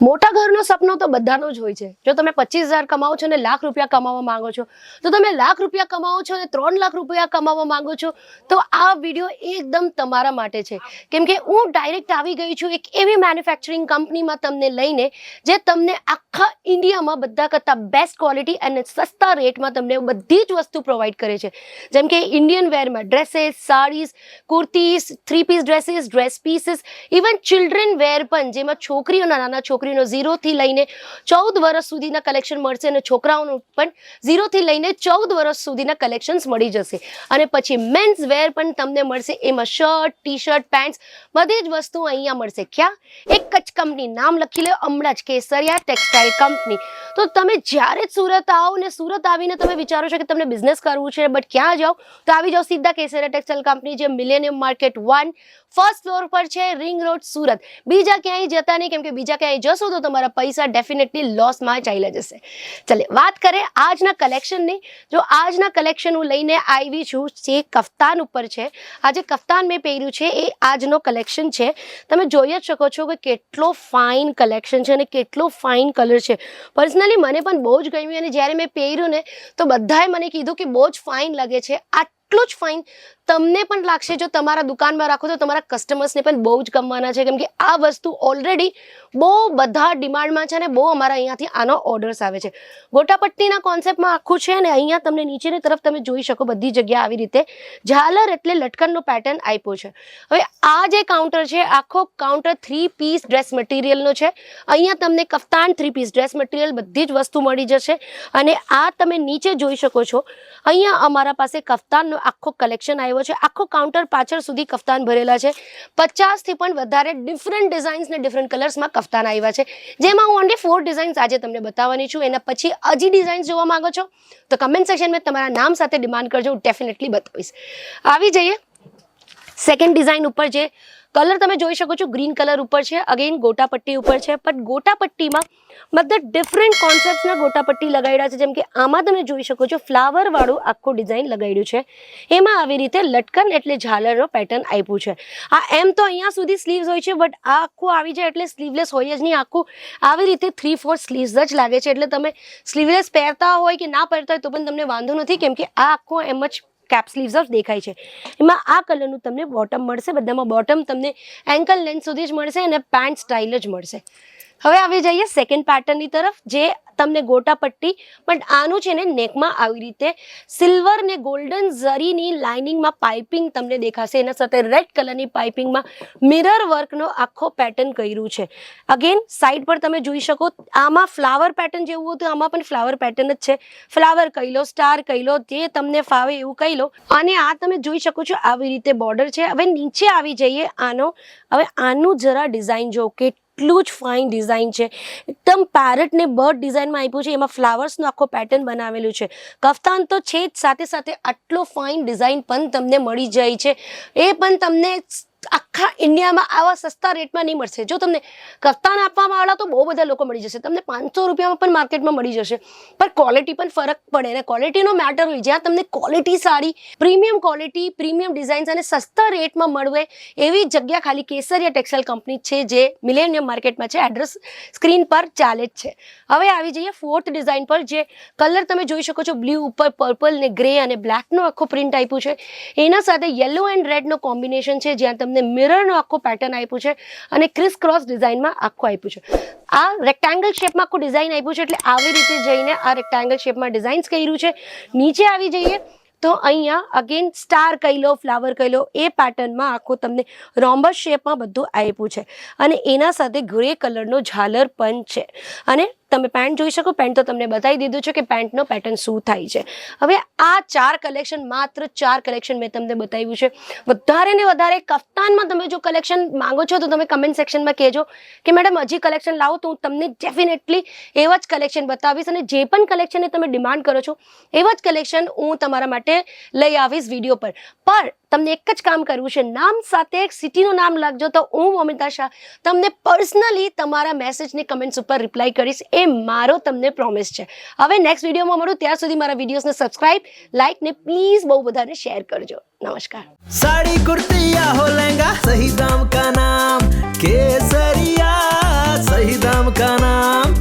મોટા ઘરનો સપનો તો બધાનો જ હોય છે. જો તમે 25,000 કમાવો છો અને લાખ રૂપિયા કમાવા માંગો છો, તો તમે લાખ રૂપિયા કમાવો છો અને 3 લાખ રૂપિયા કમાવા માંગો છો, તો આ વિડીયો એકદમ તમારા માટે છે. કેમ કે હું ડાયરેક્ટ આવી ગઈ છું એક એવી મેન્યુફેક્ચરિંગ કંપનીમાં તમને લઈને, જે તમને આખા ઇન્ડિયામાં બધા કરતાં બેસ્ટ ક્વોલિટી અને સસ્તા રેટમાં તમને બધી જ વસ્તુ પ્રોવાઈડ કરે છે. જેમ કે ઇન્ડિયન વેરમાં dresses, saris, kurtis, 3 piece dresses, dress pieces, even children wear પણ, જેમાં છોકરીઓના નાના છોકરીઓ 0 થી લઈને 14 વર્ષ સુધીના કલેક્શન મળશે અને છોકરાઓનું પણ 0 થી લઈને 14 વર્ષ સુધીના કલેક્શન્સ મળી જશે. અને પછી મેન્સ વેર પણ તમને મળશે. એમાં શર્ટ, ટી-શર્ટ, પેન્ટ્સ બધી જ વસ્તુ અહીંયા મળશે. ક્યાં? એક જ કંપની, નામ લખી લો હમણાં જ, કેસરિયા ટેક્સટાઇલ કંપની. તો તમે જ્યારે જ સુરત આવો ને સુરત આવીને તમે વિચારો છો કે તમને બિઝનેસ કરવું છે, બટ ક્યાં જાઓ, તો આવી જાઓ સીધા કેસરિયા ટેક્સટાઇલ કંપની, જે મિલેનિયમ માર્કેટ 1 ફર્સ્ટ ફ્લોર પર છે, રિંગ રોડ, સુરત. બીજા ક્યાંય જતા નહીં, કેમ કે બીજા ક્યાંય જશો તો તમારા પૈસા ડેફિનેટલી લોસમાં ચાલ્યા જશે. ચાલે વાત કરીએ આજના કલેક્શનની. જો આજના કલેક્શન હું લઈને આવી છું, જે કફતાન ઉપર છે. આ જે કફતાન મેં પહેર્યું છે એ આજનો કલેક્શન છે. તમે જોઈ જ શકો છો કે કેટલો ફાઇન કલેક્શન છે અને કેટલો ફાઇન કલર છે. પર્સનલી મને પણ બહુ જ ગમ્યું, અને જ્યારે મેં પહેર્યું ને તો બધાએ મને કીધું કે બહુ જ ફાઇન લાગે છે. આટલું જ ફાઇન તમને પણ લાગશે. જો તમારા દુકાનમાં રાખો તો તમારા કસ્ટમર્સને પણ બહુ જ ગમવાના છે, કેમ કે આ વસ્તુ ઓલરેડી બહુ બધા ડિમાન્ડમાં છે અને બહુ અમારા અહીંયાથી આનો ઓર્ડર્સ આવે છે. ગોટાપટ્ટીના કોન્સેપ્ટમાં આખું છે, અને અહીંયા તમને નીચેની તરફ તમે જોઈ શકો બધી જગ્યા આવી રીતે ઝાલર એટલે લટકનનો પેટર્ન આપ્યો છે. હવે આ જે કાઉન્ટર છે, આખો કાઉન્ટર 3 પીસ ડ્રેસ મટીરિયલનો છે. અહીંયા તમને કફતાન 3 પીસ ડ્રેસ મટીરિયલ બધી જ વસ્તુ મળી જશે. અને આ તમે નીચે જોઈ શકો છો, અહીંયા અમારા પાસે કફતાનનો આખો કલેક્શન આવ્યો છે. આખો કાઉન્ટર પાછળ સુધી કફતાન ભરેલા છે. 50 થી પણ વધારે ડિફરન્ટ ડિઝાઇન્સ ને ડિફરન્ટ કલર્સમાં કફતાન આવ્યા છે, જેમાં હું ઓનલી 4 ડિઝાઇન્સ આજે તમને બતાવવાની છું. એના પછી હજી ડિઝાઇન્સ જોવા માંગો છો તો કમેન્ટ સેક્શનમાં તમારા નામ સાથે ડિમાન્ડ કરજો, હું ડેફિનેટલી બતાવીશ. આવી જઈએ સેકન્ડ ડિઝાઇન ઉપર. જે કલર તમે જોઈ શકો છો ગ્રીન કલર ઉપર છે, અગેન ગોટાપટ્ટી ઉપર છે. પણ ગોટાપટ્ટીમાં બધા ડિફરન્ટ કોન્સેપ્ટના ગોટાપટ્ટી લગાડ્યા છે. જેમ કે આમાં તમે જોઈ શકો છો ફ્લાવર વાળું આખું ડિઝાઇન લગાડ્યું છે. એમાં આવી રીતે લટકન એટલે ઝાલરનો પેટર્ન આપ્યું છે. આ એમ તો અહીંયા સુધી સ્લીવ્સ હોય છે, બટ આ આખું આવી જાય એટલે સ્લીવલેસ હોય જ નહીં. આખું આવી રીતે 3/4 સ્લીવ્સ જ લાગે છે. એટલે તમે સ્લીવલેસ પહેરતા હોય કે ના પહેરતા હોય તો પણ તમને વાંધો નથી, કેમ કે આ આખું એમ જ કેપ સ્લીવ્સ જ દેખાય છે. એમાં આ કલરનું તમને બોટમ મળશે. બધામાં બોટમ તમને એન્કલ લેન્થ સુધી જ મળશે અને પેન્ટ સ્ટાઇલ જ મળશે. હવે આવી જઈએ સેકન્ડ પેટર્નની તરફ, જે તમને ગોટાપટ્ટી, પણ આનું છે ને નેકમાં આવી રીતે સિલ્વર ને ગોલ્ડન ઝરીની લાઇનિંગમાં પાઇપિંગ તમને દેખાશે. એના સાથે રેડ કલરની પાઇપિંગમાં મિરર વર્કનો આખો પેટર્ન કર્યું છે. અગેન સાઈડ પર તમે જોઈ શકો, આમાં ફ્લાવર પેટર્ન જેવું હતું, આમાં પણ ફ્લાવર પેટર્ન જ છે. ફ્લાવર કહી લો, સ્ટાર કહી લો, જે તમને ફાવે એવું કહી લો. અને આ તમે જોઈ શકો છો આવી રીતે બોર્ડર છે. હવે નીચે આવી જઈએ આનો. હવે આનું જરા ડિઝાઇન જો કે એટલું જ ફાઇન ડિઝાઇન છે. એકદમ પેરેટ ને બર્ડ ડિઝાઇનમાં આપ્યું છે. એમાં ફ્લાવર્સનો આખો પેટર્ન બનાવેલું છે. કફતાન તો છે જ, સાથે સાથે આટલો ફાઇન ડિઝાઇન પણ તમને મળી જાય છે. એ પણ તમને આખા ઇન્ડિયામાં આવા સસ્તા રેટમાં નહીં મળશે. જો તમને કફતાન આપવામાં વાળા તો બહુ બધા લોકો મળી જશે, તમને 500 રૂપિયામાં પણ માર્કેટમાં મળી જશે. પણ ક્વોલિટી પણ ફરક પડે, અને ક્વોલિટીનો મેટર હોય. જ્યાં તમને ક્વોલિટી સારી, પ્રીમિયમ ક્વોલિટી, પ્રીમિયમ ડિઝાઇન્સ અને સસ્તા રેટમાં મળવે એવી જગ્યા ખાલી કેસરિયા ટેક્સટાઇલ કંપની છે, જે મિલેનિયમ માર્કેટમાં છે. એડ્રેસ સ્ક્રીન પર ચાલે જ છે. હવે આવી જઈએ ફોર્થ ડિઝાઇન પર. જે કલર તમે જોઈ શકો છો, બ્લુ ઉપર પર્પલ ને ગ્રે અને બ્લેકનો આખો પ્રિન્ટ આપ્યું છે. એના સાથે યલો એન્ડ રેડનો કોમ્બિનેશન છે, જ્યાં તમને મિરરનો આખો પેટર્ન આપ્યું છે અને ક્રિસ ક્રોસ ડિઝાઇનમાં આખું આપ્યું છે. આ રેક્ટેંગલ શેપમાં આખું ડિઝાઇન આપ્યું છે, એટલે આવી રીતે જઈને આ રેક્ટેંગલ શેપમાં ડિઝાઇન્સ કર્યું છે. નીચે આવી જઈએ તો અહીંયા અગેન સ્ટાર કહી લો, ફ્લાવર કહી લો, એ પેટર્નમાં આખું તમને રોમ્બસ શેપમાં બધું આપ્યું છે. અને એના સાથે ગ્રે કલરનો ઝાલર પણ છે. અને તમે પેન્ટ જોઈ શકો, પેન્ટ તો તમને બતાવી દીધું છે કે પેન્ટનો પેટર્ન શું થાય છે. હવે આ 4 કલેક્શન, માત્ર 4 કલેક્શન મેં તમને બતાવ્યું છે. વધારે ને વધારે કફતાનમાં તમે જો કલેક્શન માંગો છો તો તમે કમેન્ટ સેક્શનમાં કહેજો કે મેડમ હજી કલેક્શન લાવો, તો હું તમને ડેફિનેટલી એવા જ કલેક્શન બતાવીશ. અને જે પણ કલેક્શનને તમે ડિમાન્ડ કરો છો એવા જ કલેક્શન હું તમારા માટે લઈ આવીશ વિડીયો પર. પણ તમને એક જ કામ કરવું છે, નામ સાથે એક સિટીનું નામ લખજો, તો હું મોમિતા શાહ તમને પર્સનલી તમારા મેસેજની કમેન્ટ્સ ઉપર રિપ્લાય કરીશ. એ મારો તમને પ્રોમિસ છે. હવે નેક્સ્ટ વિડીયોમાં મળું, ત્યાં સુધી મારા વિડીયોઝને સબસ્ક્રાઇબ, લાઇક ને પ્લીઝ બહુ બધાને શેર કરજો. નમસ્કાર. साड़ी कुर्ती या हो लहंगा, सही दाम का नाम केसरिया। सही दाम का नाम